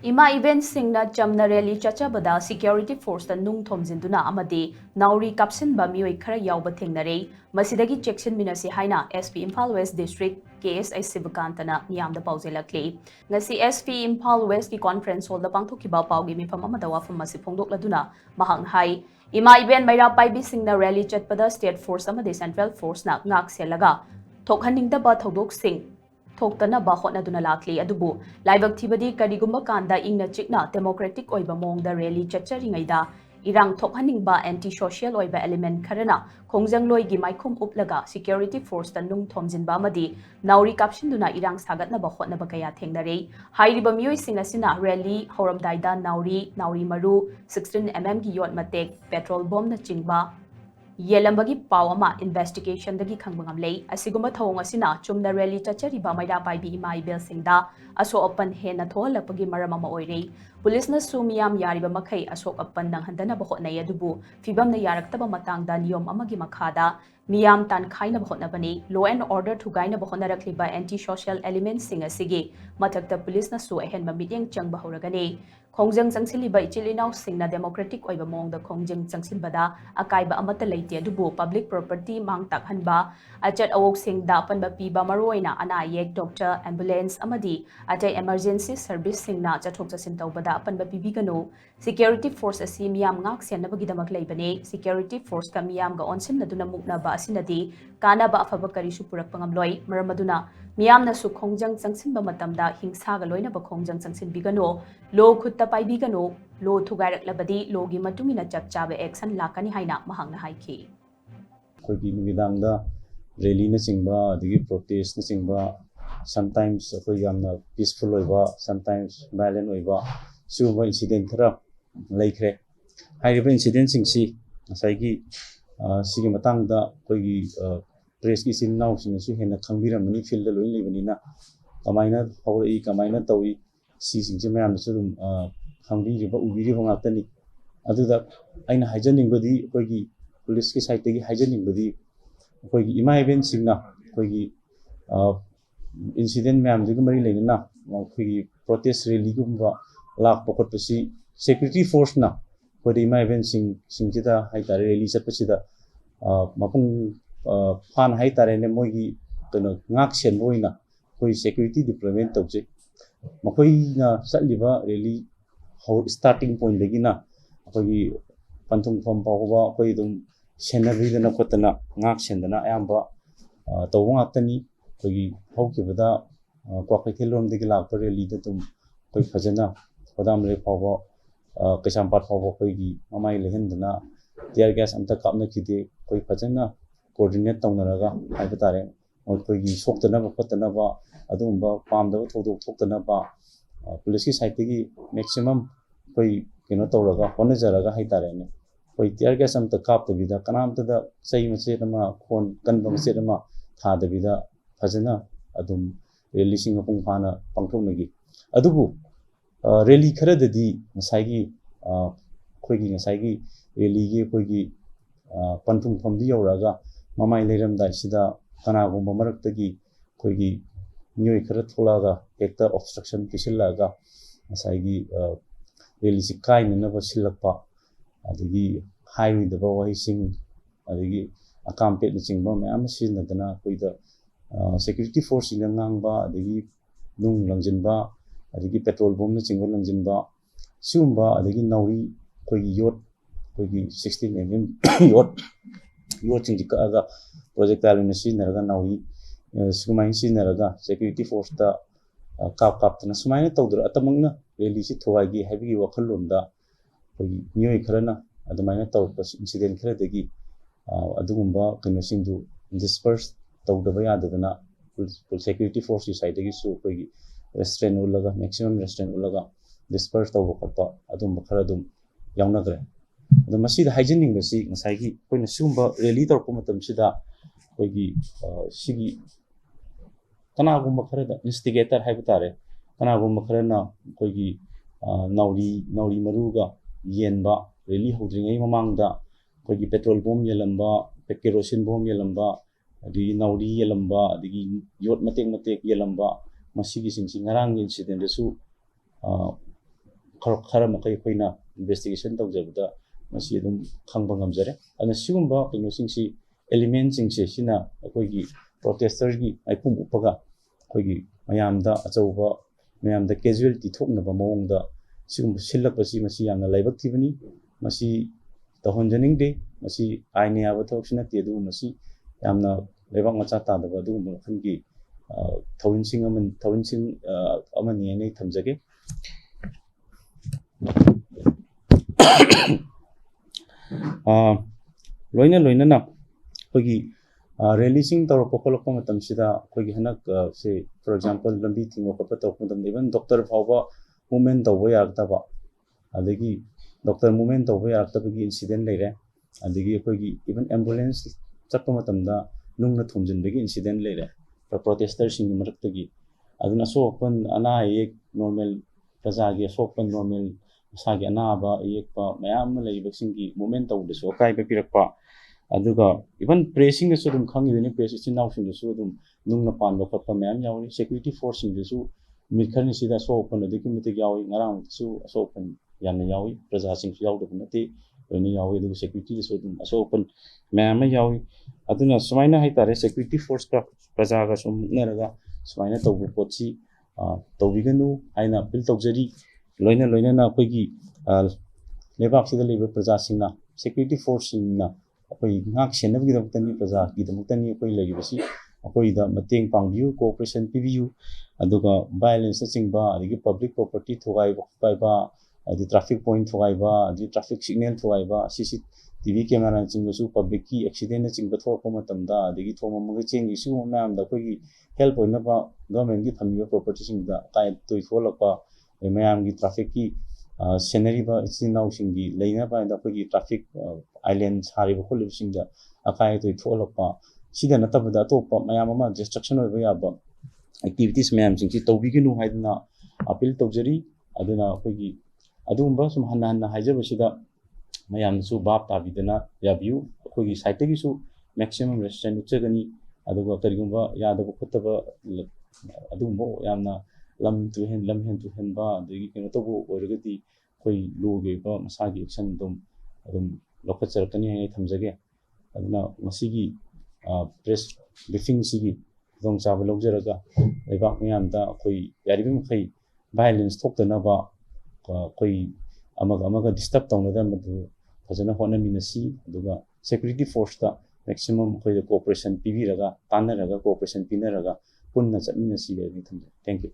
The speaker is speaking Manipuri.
Ima event singna chamna rally chachabada security force ta nung thomjinduna amadi nauri kapsin ba mioi khara yawba thengnare masidagi chection minasi haina SP Imphal West District KSI Sivakantana miyamda paujelakli ngasi SP Imphal West ki conference hall da pangthokiba paugi mifam amada wafam masi phongdokladuna mahang hai ima event maira paibi singna rally chatpada state force amadi central force na ngak selaga thokhaningda ba thodok sing thoktana ba hotnaduna lakli adubu laibak thibadi karigumba kanda ingna chikna democratic oiba mongda rally chachari irang thokhaningba anti social oiba element kharana khongjang gi maikhum uplaga security force ta nung thomjinba madi nauri kapsinduna irang sagatna ba hotna ba kaya thengnare hairiba mioi singasina rally horamdaida nauri maru 16 mm gi yot matek petrol bomb na chingba Yelambagi Pawama investigation dagi Kangbangam lay, Asiguma Tong Asina, Chumna Rally Chachariba Maida Pai Mai Bel Singda, Aso Open Hena Tola Pagi Maramama Oire, Police na Sumiam Yariba Makai, Asok Open Nang Handana Bahot na Yadubu, Fibam na Yaraktaba Matang Dan Yom Amagi Makada, Miam Tan Kaina Bahotna Bani, Law and Order to Gaina Bahona Rakliba anti social elements Singa Sige, Matakta Police na Su Ehen Mamiding Chang Bahoragane. Khongjang Changsilliba Ichilinaw Singna Democratic Oiba Mongda Khongjang Changsilbada Akaiba Amata Leite Adubu Public Property Mang Takhanba Achat Awok Singda Apanba Piba Maroina Ana Yek Doctor Ambulance Amadi Atai Emergency Service Singna Chathok Chasin Tawbada Apanba Pibigano Security Force Asi Miyam Ngak Sennabagidamak Leibane Security Force ka Miyam ga Onsim Naduna Muknaba Asinadi Kana ba Afaba Karisu Purak Pangamloy Maramaduna Miyamna su Khongjang Changsinba Matamda Hingsaga Loina ba Khongjang Changsin Bigano Lo Khutta Paibigano Lo Thugarak Labadi Logi Matungina Chap Chabe Action Lakani Haina Mahangna Haiki Kogi Nugidangda rally na chingba digi protest na chingba sometimes koi yamna peaceful oiba sometimes violent oiba suba incident khara laikre hairiba incident singsi saigi sigi matangda koigi press ki sinnaw singsu hena khangbiramani field loi lebanina kamaina hawri kamaina tawi si singse mayam su khangbi ubiri ngakani aduda aina haijaningbadi koigi police ki side tegi haijaningbadi koigi ima event singna koigi incident mayam jigu mari leina koigi protest rally gumba lak pokot pasi security force na koigi ima event singjida haitare rally chatpasida mapung fan haitare ne moigi tono ngak sen boina koi security deployment tawje makoi na satliba rally starting point legina koigi pantung phom pawba koi dum scenery dana kotana ngak sendana ayamba tawung ngakani koigi hawkibada kwakaikelom degi lakpa rally da tum koi phajana kodam le pawba kesampat pawba koigi mamai lehendana tear gas amta kapna kide koi phajana coordinate tawnaraga haibetare koigi soktana ba khotana ba adumba pamda thodok thoktana ba police ki side tegi maximum koi kino tawraga honajaraga haitare ne koi tear gas amta kaptabida kanamta da sei mache nama khon kanba mache nama thadabida phajana adum rally sing apung phana pangthoknagi adubu rally khara dadi ngasai gi rally gi koigi panthung phomdi yoraga mamai leiramda sida kanagumba maraktagi koigi nyoi khara tholaga hekta obstruction pisillaga ngasai gi rally si kaina na basilakpa adigi highway da wahising adigi akampet na chingba mayam sinadana koida security force ina ngangba adigi nung langjinba adigi petrol bomb na chingba langjinba siumba adigi nauri koigi yot koigi 16 mm yot chingji ka projectile na sinaraga nauri sumai sinaraga security force ta kap na sumai tawdra atamangna rally si thwagi habi wakhalomda koigi nyoi kharana adamaina tawpa incident khara degi adugumba kino singju disperse tawdaba yadadana security force side degi su koigi restraint ulaga maximum restraint ulaga disperse tawba khotpa adumba khara dum yawnagre adu masida hygienic basi ngasai koina sumba rally torpa matam sida koigi sigi kanagumba khara da instigator haibutare kanagumba khara na koigi nauri maruga yenba rally hodringai mamangda koigi petrol bomb yelamba kerosene bomb yelamba adi nauri yelamba adigi yot matek yelamba masigi singsi ngarang incident su ꯈꯔ ꯃꯈꯩ ꯑꯩꯈꯣꯏꯅ ꯏꯟꯚꯦꯁꯇꯤꯒꯦꯁꯟ ꯇꯧꯖꯕꯗ ꯃꯁꯤ ꯑꯗꯨꯝ ꯈꯪꯕ ꯉꯝꯖꯔꯦ ꯑꯗꯨꯅ ꯁꯤꯒꯨꯝꯕ ꯀꯩꯅꯣꯁꯤꯡꯁꯤ ꯑꯦꯂꯤꯃꯦꯟꯁꯤꯡꯁꯦ ꯁꯤꯅ ꯑꯩꯈꯣꯏꯒꯤ ꯄ꯭ꯔꯣꯇꯦꯁꯇꯔꯒꯤ ꯃꯥꯏꯄꯨꯡ ꯎꯞꯄꯒ ꯑꯩꯈꯣꯏꯒꯤ ꯃꯌꯥꯝꯗ ꯑꯆꯧꯕ ꯃꯌꯥꯝꯗ ꯀꯦꯖꯨꯋꯦꯂꯤꯇꯤ ꯊꯣꯛꯅꯕ ꯃꯑꯣꯡꯗ ꯁꯤꯒꯨꯝꯕ ꯁꯤꯜꯂꯛꯄꯁꯤ ꯃꯁꯤ ꯌꯥꯝꯅ ꯂꯥꯏꯕꯛ ꯊꯤꯕꯅꯤ ꯃꯁꯤ ꯇꯧꯍꯟꯖꯅꯤꯡꯗꯦ ꯃꯁꯤ ꯑꯥꯏꯟꯅ ꯌꯥꯕ ꯊꯕꯛꯁꯨ ꯅꯠꯇꯦ ꯑꯗꯨꯕꯨ ꯃꯁꯤ ꯌꯥꯝꯅ ꯂꯩꯕꯥꯛ ꯃꯆꯥ ꯇꯥꯗꯕ ꯑꯗꯨꯒꯨꯝꯕ ꯃꯈꯜꯒꯤ ꯊꯧꯔꯝꯁꯤꯡ ꯑꯃꯅꯤ ꯍꯥꯏꯅ ꯑꯩ ꯊꯝꯖꯒꯦ ꯂꯣꯏꯅꯅ ꯑꯩꯈꯣꯏꯒꯤ ꯔꯦꯂꯤꯁꯤꯡ ꯇꯧꯔꯛꯄ ꯈꯣꯠꯂꯛꯄ ꯃꯇꯝꯁꯤꯗ ꯑꯩꯈꯣꯏꯒꯤ ꯍꯟꯗꯛ ꯁꯦ ꯐꯣꯔ ꯑꯦꯛꯖꯥꯝꯄꯜ ꯂꯝꯕꯤ ꯊꯤꯡꯕ ꯈꯣꯠꯄ ꯇꯧꯔꯛꯄ ꯃꯇꯝꯗ ꯏꯚꯟ ꯗꯣꯛꯇꯔ ꯐꯥꯎꯕ ꯃꯨꯚꯃꯦꯟ ꯇꯧꯕ ꯌꯥꯔꯛꯇꯕ ꯑꯗꯒꯤ ꯗꯣꯛꯇꯔ ꯃꯨꯚꯃꯦꯟ ꯇꯧꯕ ꯌꯥꯔꯛꯇꯕꯒꯤ ꯏꯟꯁꯤꯗꯦꯟ ꯂꯩꯔꯦ ꯑꯗꯒꯤ ꯑꯩꯈꯣꯏꯒꯤ ꯏꯚꯟ ꯑꯦꯝꯕꯨꯂꯦꯟꯁ ꯆꯠꯄ ꯃꯇꯝꯗ ꯅꯨꯡꯅ ꯊꯣꯝꯖꯤꯟꯕꯒꯤ ꯏꯟꯁꯤꯗꯦꯟ ꯂꯩꯔꯦ ꯄ꯭ꯔꯣꯇꯦꯁꯇꯔꯁꯤꯡꯒꯤ ꯃꯔꯛꯇꯒꯤ ꯑꯗꯨꯅ ꯑꯁꯣꯛ ꯑꯄꯟ ꯑꯅꯥ ꯑꯌꯦꯛ ꯅꯣꯔꯃꯦꯜ प्रजागी असोपन नॉर्मल मसागी अनाब अयेक्पा मयाम लेरिबसिंगी मूवमेंट तौदसु अकाइबा पिरक्पा अदुगा इवन प्रेसिंग दसु दुम खंगिदनि प्रेस इचिनाउसिंग दसु दुम नुंगना पानबा खपा मयाम यावनि सिक्युरिटी फोर्सिंग दसु मिखरनि सिदा असोपन अदुगी मितिक यावि ngarang दसु असोपन यामना यावि प्रजासिंग यावदब नते लोइना यावि अदुगा सिक्युरिटी दसु दुम असोपन मयाम यावि अदुना सुमाइना हाइतारे सिक्युरिटी फोर्स का प्रजागा सुम नरगा सुमाइना तौबु पोछि तौबिगनु हाइना अपील तौजरी लोइना अखोइगी लेबाक्सिदा लेबा प्रजासिंगना सिक्युरिटी फोर्ससिंगना अखोइ ngak senabgidamtani प्रजागीदमतनी अखोइ लेगिबसि अखोइदा मतेंग पांगबियु कोऑपरेशन पिबियु अदुगा वायलेंस चिंगबा अदगी पब्लिक प्रॉपर्टी थोगाइबा पाइबा अदि ट्रैफिक पॉइंट थोगाइबा अदि ट्रैफिक सिग्नल थोगाइबा सीसी टीवी कैमरा चिंगसु पब्लिक की एक्सीडेंट चिंगबा थोरको मतमदा अदगी थोममगे चेंगी सु मयामदा अखोइगी हेल्प होइनबा गवर्नमेंट की थमिबा प्रॉपर्टी सिंगदा काय तोइथोलपा मयाम की ट्रैफिक की सेनरीबा इचिनाउ सिंगी लेना पाइदा अखोइगी ट्रैफिक आइलैंड सारिबा खोलिबसिंगदा अकाय तोइथोलपा सिदा नतबदा अतोपा मयाम अमा डिस्ट्रक्शन होइबा याबा एक्टिविटीज मयाम सिंगि तौबिगिनु हाइदना अपील तौजरी अदुना अखोइगी अदुंबा सुम हन्ना हाइजबसिदा मयामसु बाप ताबिदना याबियु अखोइगी साइटगिसु मैक्सिमम रेस्ट्रेंट उच्चगनी अदुगा करिगुंबा यादब खतबा अदुंबो यामना lam hen tu hen ba adagi keno to bo oiragadi koi loge ba masagi action dum lokha charakani hai thamjage aduna masigi press briefing sigi dong chaba logjaraga leibak miyam da koi yaribim khai violence thokdana ba koi amaga disturb tawna madu fajana hona minasi aduga security force da maximum koi cooperation pibiraga tanaraga cooperation pinaraga punna chatminasi hai thamjage thank you